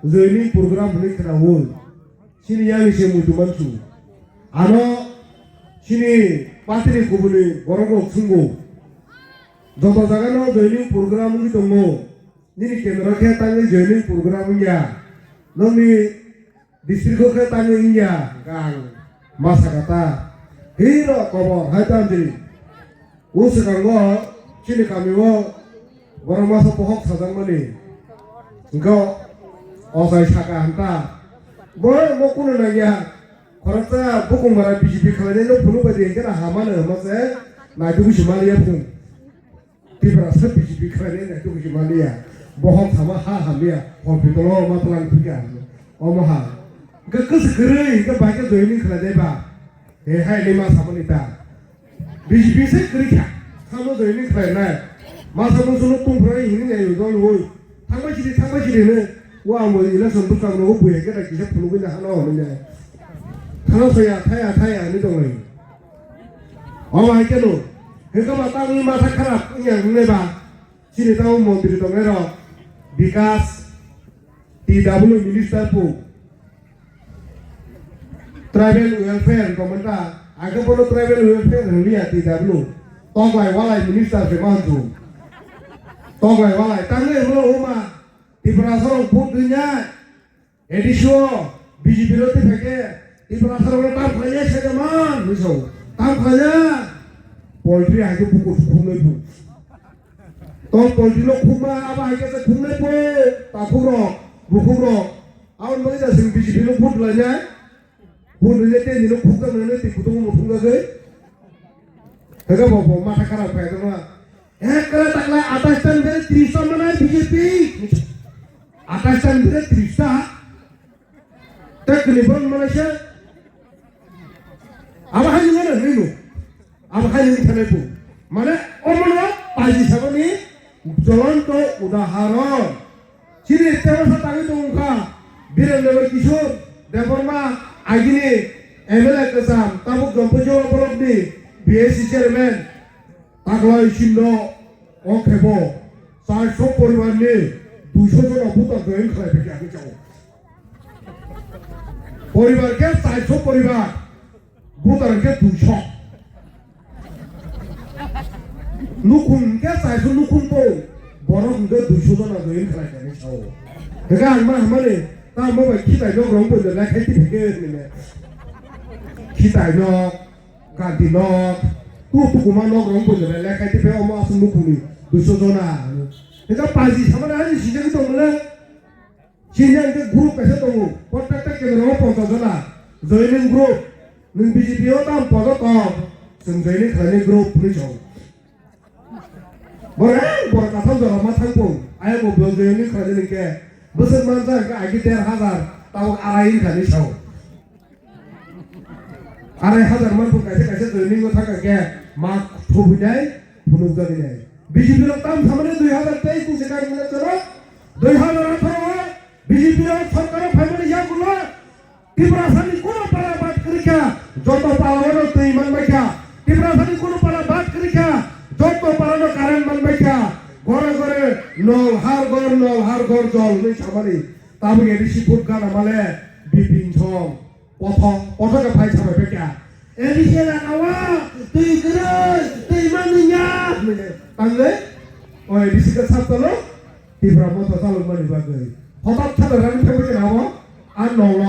joining program ni kana won sini yang ise mutu mansu ano sini patri kubuni gorogo sungo joto jaga no joining program ni tongo nini kendra ke tangi joining program ya noni district ke tangi ya gang masa kata hero kobo hatanjiri usakango sini kami wo goro masa pohok sajang mani engkau osai saka hanta boy mo kuno nanya korata bukung mara BJP khalane no punu badi engkara hamana mase na du Himalaya pun tibra sa BJP khalane na du Himalaya bohok sama ha hamia hospitalo matlan puja omaha gakas gere ga baike joining khalade ba he hai lima samanita BJP se krikha samo joining khalana masa musuno tumphra hini ne yo dol wo thangba chiri ne wa mo election bukang no buye ga ki se phulu ga hano ne thano soya thaya ni dong le oma ke no he ka ma ta ni ma sa kharap nya ne ba chiri ta mondiri dong ero bKash TW minister পো tribal welfare গভর্নমেন্টটা আগে বলো tribal welfare হলিয়া TW তগলাই ওয়ালাই minister ফে মানজু তগলাই ওয়ালাই তাঙ্গে হলো ওমা ত্রিপুরাসর vote দুনিয়া এডিশো BJP রতে থেকে ত্রিপুরাসর তার ফাইলে সেজমান বুঝো তার ফাইলে পোল্ট্রি আগে পুকুর খুমে পু tong poltilo khuma aba haikase khumne po takuro bukhuro aun mai da sing BJP lo phut la nya phut le te ni lo khukka ne ti kutung mo thunga ge hega bo mata khara pa to na ek kala takla 28 tan bere 30 manai BJP 28 tan bere 30 ta tak libon malaysia aba hayi ngana rino aba hayi ni thane po mane omno paji sabani জ্বলন্ত উদাহরণ চিনি তেরোশো টাকা দংখা বীরেন্দ্র কিশোর Debbarma আগিনি MLA কেসাম তাবুক গম্পজল বলবনি BSc chairman তাগলাই চিহ্ন অক্ষেপ 400 পরিবারনি 200 জন voter join খাইবে আগে যাও পরিবারকে 400 পরিবার ভোটারকে 200 nukum ke sai su nukum po borok nge 200 John join khala ke ne chao daga ma hamale ta mo ba ki tai no rong po de la khai ti ke ne ki tai no ka ti no tu kuma no rong po de la khai ti pe o ma su nukum ni 200 John a daga paji samana ani sije ki tong le jinyan ke group ke se tong proত্যেকটা কেন্দ্র 50 জন a joining group ning BJP o tam podo to sung joining khane group ni chao bora kasam jora ma thangpung ai mo bel ni khade ni ke bosen man ja ka agi 1000 taw arai khani chao arai hazar man pung kaise joining ko thaka ke ma thobu dai phunu ga dinai BJP ro tam samane 2023 ku sekar mile choro 2018 BJP ro sarkar family ya gulo Tripura Sunny কোন পারা বাদ করিকা যত পালানো তুই মান বাইকা ত্রিপুরা সানি কোন পারা বাদ করিকা যত পালানো কারেন্ট মান বাইকা ঘরে ঘরে নল হার ঘর জল নেই সামারি তাবো এডিসি ফুট গান আমালে বিপিন ছম পথকে ফাই ছাবে বেকা এডিসি লাগাওয়া তুই গরে তুই মানিয়া তাঙ্গে ও এডিসি কা ছাতলো ত্রিপুরা মতো চালু মানি বাগৈ হঠাৎ ছাড়া রানি থাকবে না আর নল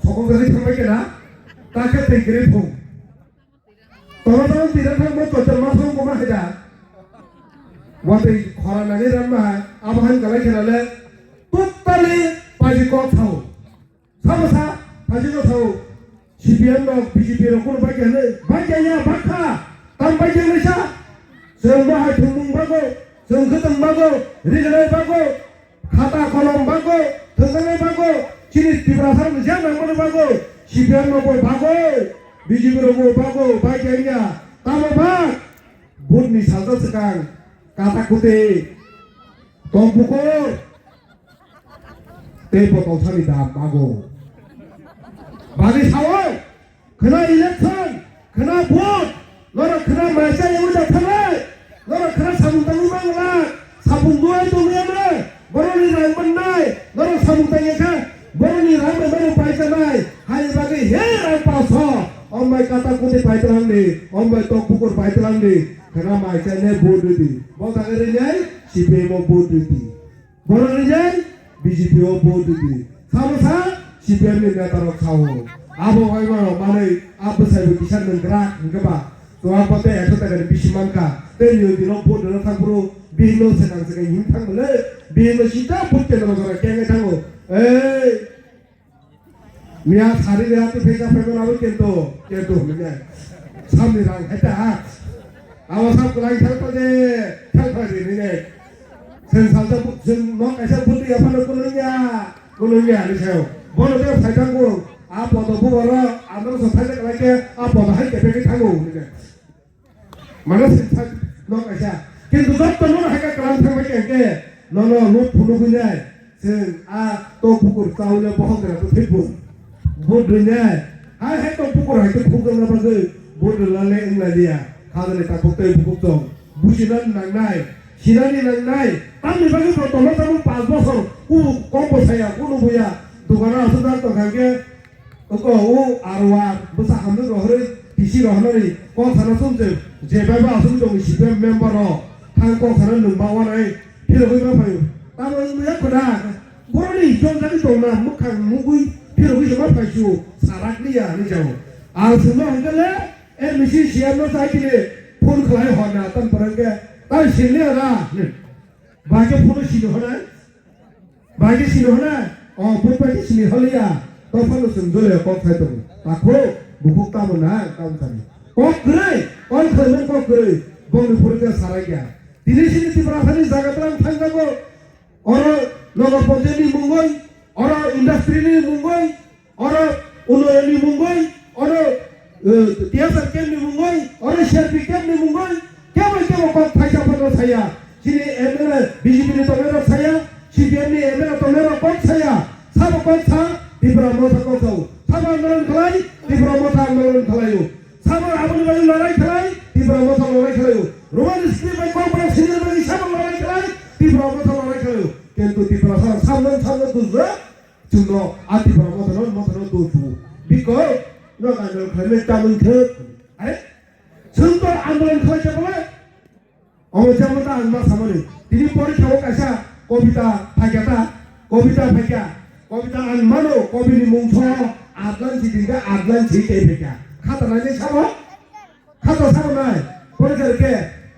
সকলকে থাকবে না তাকে তেগরে ফোন তখন তিরা থাকবো চচল মাছ কমা হেদা ওয়াতে খরা নাগে রান্না আবহান গালাই খেলালে টোটালি পাজি ক থাও সামসা পাজি ক থাও সিপিএম নো বিজেপি নো কোন বাকি হলে বাকিয়া বাখা তাম বাকি মেসা जों बाहाय थुमुं बागो जों खोदों बागो रिजनाय बागो खाता कलम बागो थंगानाय बागो चिनि टिब्रासार मोनसे नांगौ बागो सिपिएम नो बय बागो BJP नो बय बागो बाकिया तामो बा बुटनि साजा सकां काता कुते तंपुकर ते बतल सानि दा बागो बागै सावो खोना इलेक्शन खोना भोट लरा खोना मायसा एवो जाथानाय लरा खोना साबुं दानि बांला साबुं दुय दंयानो बरनि रायमन 나이 너는 사무장에가 뭐니 라면 너는 빠이잖아이 하이 바기 해라 빠서 엄마이 까딱 군대 빠이들한데 엄마이 또 국을 빠이들한데 그나 마이자네 보드디 뭐 당해르냐이 시베모 보드디 뭐라느냐이 BJPO 보드디 사무사 시베미 내다로 가오 아보 가이마 마네 아부 사이브 기샷는 그라 그봐 또 아빠때 애초다가 비시만까 때리어디로 보드는 탕으로 비노 세상세가 힘탕을 비노 시다 붙게는 거라 깽게장고 에이 미야 사리한테 배가 배고나고 깬도 그냥 삼이랑 했다 아와 삼고랑 탈거제 탈거지네 선살자 무슨 뭐 가서 분들이 앞으로 꾸는 게 아니세요 뭐는 내가 살장고 아빠도 보거라 안으로서 살짝 갈게 아빠도 할게 배가 타고 그러네 만나서 너 가서 কিন্তু যত নো হাকা কালাম থাকবে কে নো নো নো ফুনো গুনে जों आ तो पुकुर चावले बहगरा तो थैबो बोदुने हाय हाय तो पुकुर हाय तो पुकुर ना बागै बोदुलाले इंलादिया खादले ता पक्तै पुकुर बुजिनान नांनाय सिनानि नांनाय तामनि बागै तो तमा तामु 5 বছর কু কম বসায়া কোন বইয়া দোকানা আসুদা তো গাগে ওকো ও আরওয়া বসা হামনে রহরে 디시 রহনরি ক থানা সমজে যেবাবা আসুম দং সিপেম মেম্বার 한국 사람 능바와나이 필요가 봐요. 나는 뭐야 그다. 뭐니 정상이 동나 무칸 무구이 필요가 좀 봐시오. 사락리야 아니죠. 아 정말 한글래 MBC 시험도 사기네 폰 클라이 하나 어떤 그런 게 딸 실내라. 마게 폰을 신호하나? 마게 신호하나? 폰까지 신호하리야. 또 팔로 승조려 꼭 해도. 아고 무국 따면나 따면사니. 꼭 그래. 꼭 그러면 꼭 그래. 봉을 부르게 살아야. 디네시니 티브라사니 자가트랑 탄자고 어러 너가 본제니 뭉거이 어러 인더스트리니 뭉거이 어러 우노니 뭉거이 어러 티아사 캠니 뭉거이 어러 셰피 캠니 뭉거이 깨버 꼭 타이자파로 사야 지니 에메라 비지비니 토메로 사야 시비엠니 에메라 토메로 꼭 사야 사보 꼭사 디브라모타 꼭사 사보 안드론 칼라이 디브라모타 안드론 칼라이요 사보 아버니바이 나라이 칼라이 디브라모타 나라이 칼라이요 로마니 스티바이 꼭 시내바이 사보 나라이 칼라이 디브라모타 나라이 칼라이요 কিন্তু 디브라사 삼는 두즈 증거 아 디브라모타는 두주 비거 너가 너 그러면 따면 그 아래 증거 안드론 칼라이 잡아 어머자마다 안마 사모니 디니 পরে কেউ কাছা কবিতা ফাইকাটা কবিতা আনমানো কবিনি মুংছ আদলান সিদিনকা আদলান সিকে ফেকা খাতা নাই সাবো নাই পরে কে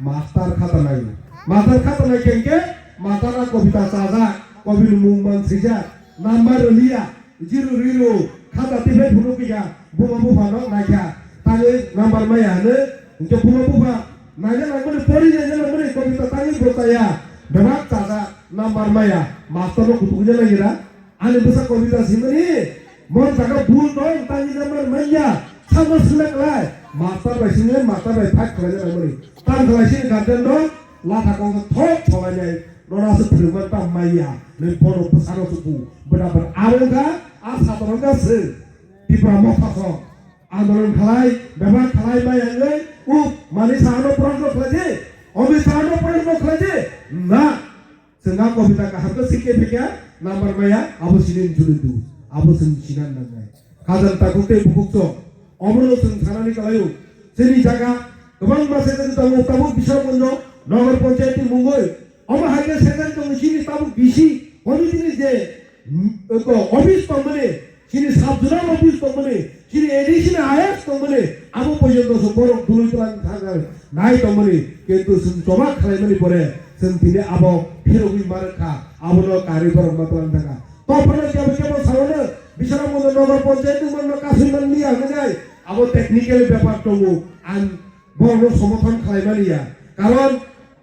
মাস্টার খাতা নাই কেনকে মাস্টাররা কবিতা সাজা কবিনি মুংমান সিজা নাম্বার লিয়া জিরো রিরো খাতা টিপে ফুনো কিয়া বুমা নক নাইয়া তালে নাম্বার মায়ানে যে বুমা 나는 아무리 버리냐는 아무리 거기서 땅이 볼까야 내가 자자 남발마야 마스터로 구두구냐라기라 아니 무슨 거기다 시면이 뭐 자가 불도 땅이 남발 마야 참을 슬랙라 마스터 바시는 마스터 바이 팍 그러냐 아무리 땅 바시는 간단도 라타공서 톡 쳐가냐 너라서 들으면 땅 마야 내 번호 부사로서 부 버라버 아른가 아사도런가 스 디프라 못하서 아너는 칼라이 매만 칼라이 마야는 우 많이 사는 프랑스 클래지 어미 사는 프랑스 클래지 나 생각 거기다가 한거 쉽게 되게 남발마야 아버지는 줄도 아버지는 지난다네 가장 따국대 부국도 어머로선 사나니까요 제니자가 그만 마세는 따고 따고 비싸 먼저 너걸 번째티 문걸 어머 하게 세상 정신이 따고 비시 어미들이 이제 그 어비스 때문에 지니 삽주랑 어비스 때문에 지니 에디션 아야스 때문에 아무 পর্যন্ত বড় দুলুতলান থাকার নাই তমনি কিন্তু জমা খালাইমানি পরে जों दिनै आबो फिरगि मारखा आबोनो कारिगर मतलान थाका तफने केबो सावनो बिसरा मनो नगर पञ्चायत मनो कासिमान लिया होनाय आबो टेकनिक्याल ব্যাপার दङो आं बरनो समर्थन खालायमानिया कारण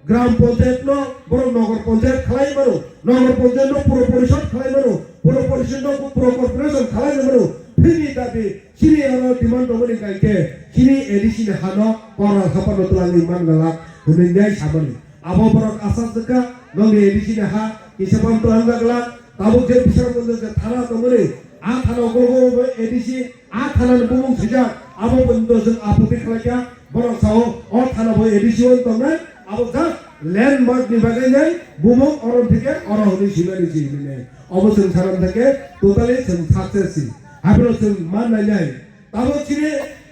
ग्राम पञ्चायत नो बर नगर पञ्चायत खालायमानो नगर पञ्चायत नो पुर परिषद खालायमानो पुर परिषद नो पुर कर्पोरेशन खालायमानो फिनि दाबि सिरि आरो डिमान्ड दङनि गायके सिरि एडिसिन हानो परा खापानो तलानि मानगाला होनैनाय साबनि आबो बरक आसासका नंगे एडिसिन हा किसेबां तलांगागला ताबो जे बिसरा मनो थाना दङनि आ थाना गगो एडिसि आ थाना बुमुं सिजा आबो बन्दो जों आफुति खालायका बरक साव अ थाना बो एडिसिन दङना आबो जा ল্যান্ডমার্কनि बागैनो बुहुम अरन থেকে अरहनि सिमानि जिने अबसों साराम থেকে টোটালি जों साक्सेसि हाबरो जों मान नायनाय ताबो चिनि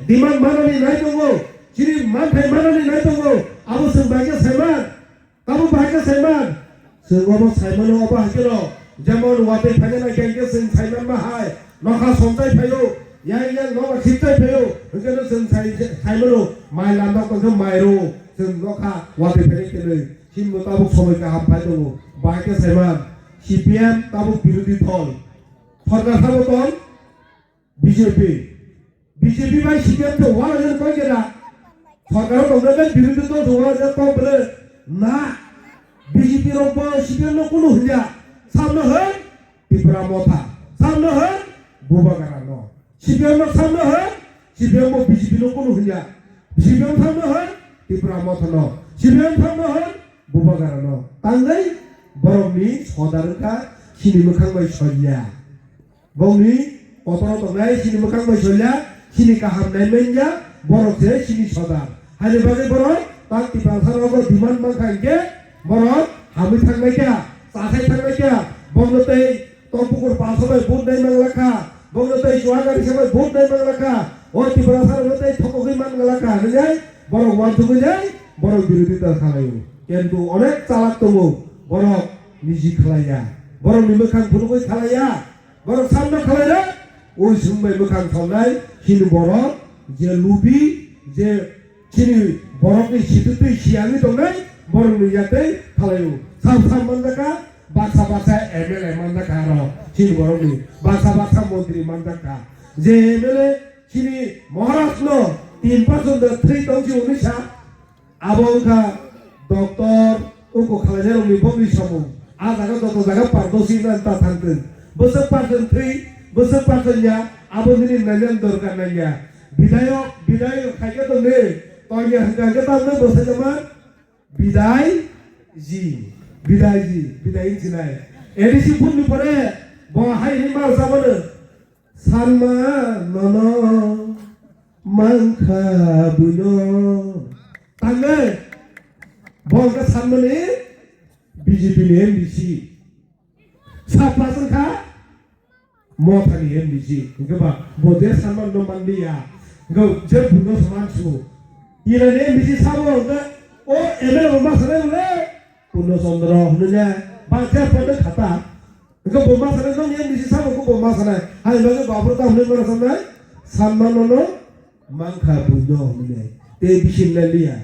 डिमान्ड मानानि नाय दङो चिनि मान थाय मानानि नाय दङो अबसों बागे सायमान ताबो बागे सायमान जों अबो सायमानो अबो हाकेरो जेमन वाते फायना गेंगे जों सायमान बाहाय नखा समताय फायो yang nova kita peo ngene जों सायमानो माइ लामा कोन माइरो जों नखा वाते फायना केले हिमो ताबो समय का हाम फाय दङ बागे सायमान CPM ताबो बिरोधी दल सरकार थाबो दल BJP बाय CPM तो वाला जन कोइ गेला सरकार दंबे बिरोधी दल जोवा जे तो बले ना BJP रोबो CPM नो कुनु हुया सामने हो त्रिपुरा मथा सामने हो बुबागारा न CPM नो सामने हो CPM को BJP नो कुनु हुया CPM सामने हो त्रिपुरा मथा न CPM सामने हो बुबागारा न तांगै बरमनि सदारका सिनि मोखां बाय सलिया बौनि अतरा दंनाय सिनि मोखां बाय सलिया सिनि काहामनाय मेनया बरसे सिनि सदार हानि बागै बर ताक तिबा साराबो दिमान माखांके बर हामि थांनायका साथाय थांनायका बंगतै तपुकुर पासबाय बुट नाय मांलाखा बंगतै सुवागारि सबाय बुट नाय मांलाखा ओ तिबा साराबतै थकगै मांलाखा हनै बर वानथुगै बर बिरोधिता खालायो किन्तु अनेक चालाक दङ बर निजि खालाया बर निमोखां फुनुगै खालाया बर सामना खालाया ओइ सुंबाय मोखां थावनाय हिनु बर जे लुबि जे चिनि बरकनि सिथुतै सियानि दंनाय बर नियातै खालायो साम मानदाका बासा MLA मानदाका र चिनि बरकनि बासा मन्त्रि मानदाका जे MLA चिनि महाराष्ट्र 3% थै दंसि उनिसा आबंका डक्टर उको खालायनाय रंनि बंनि समु आ जागा दत जागा पारदोसि नांता थांगोन बोसोर पारजों थै बोसोर पारजोंया आबोनि नायनान दरकार नाया विधायक खायके दंने तोया हंगागे तामने बोसोर जमा विधाय जिनाय एडिसि फुननि परे बहाय नि माल जाबोनो सानमा नन मांखा बुनो तांगे बंगा सानमने BJP नि MDC साप्लासनखा मथानि MDC गबा बदे सानमान न मानदिया गौ जे बुनो समानसु इलाने MDC साबो ओ MLA बमा सने ले पुनो चंद्र हनुया बाथे पदे खाता गौ बमा सने न MDC साबो को बमा सने हाय लगे बाबुता हने मरा सने सानमान न मांखा बुनो हनुया ते बिसिन लिया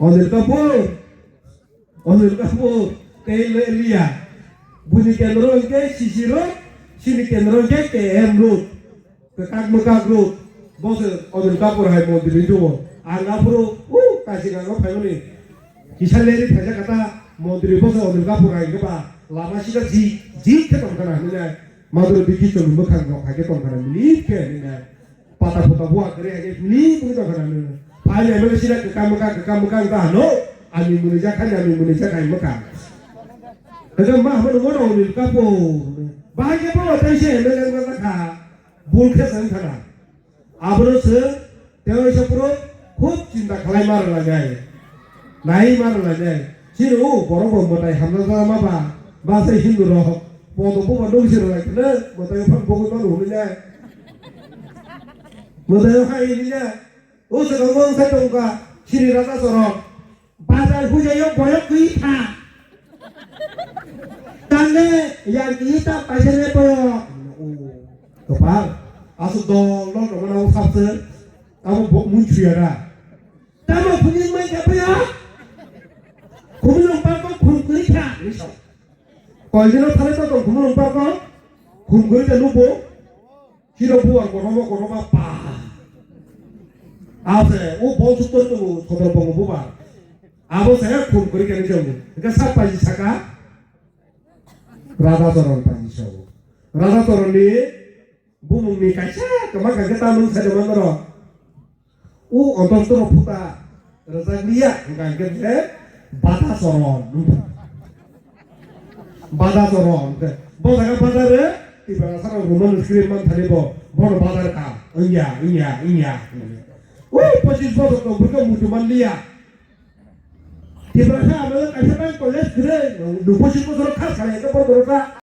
Onil Kapur, Taylor Elia, Buni Kendro, Sisi Road, Sini Kendro, KM Road, the Kakmaka Road, both Onil Kapur have more than you. Alapuro, Kasinago family. Kisalari Kajakata, Mondribosa, Onil Kapur, Lamashika G, Katamana, Mother Bikito, Mukan, Hakaton, leave Ken, Patapota, leave with a Pani Amerika ke kamu dah no, ami Indonesia kan Mekah. Kalau mah mana orang ni kapo, bahagia apa tensi Amerika kata, bulke sangkana. Abro se, teori sepuluh, khub cinta kalai mar lagi, naik mar lagi. Siru, borong botai hamil sama apa, bahasa Hindu roh, bodoh bodoh siru lagi, ne, botai pun bodoh bodoh ni, botai hai ni. 우스 건강 사정과 신이라서처럼 바잘 후제요 보역 그이타 땅에 양이타 빠셔내 보여 도발 아수도 너는 삽스 아무 문추여라 따로 분인만 잡아야 고민을 받고 굶그이타 걸리는 탈에서도 고민을 받고 굶그이타 누구 히로부와 고로마 빠 앞에 오 보수 떠도 도달봉을 보봐 아버지가 kum 그렇게 하는 경우 그러니까 사빠지 사가 라다도론 빠지셔 라다도론이 부모님이 가샤 그만 kita mensaja menero ontos puta rezaglia enggak gitu batasoron bodaga badare tiba sarang rumah skriman thalibo bor badar ka iya Posisi bodoh kau berkau muncul malia. 디브라사 아마도 깔사만 걸레 그래 누구 싶어서 칼 살아니까 뭐 그럴까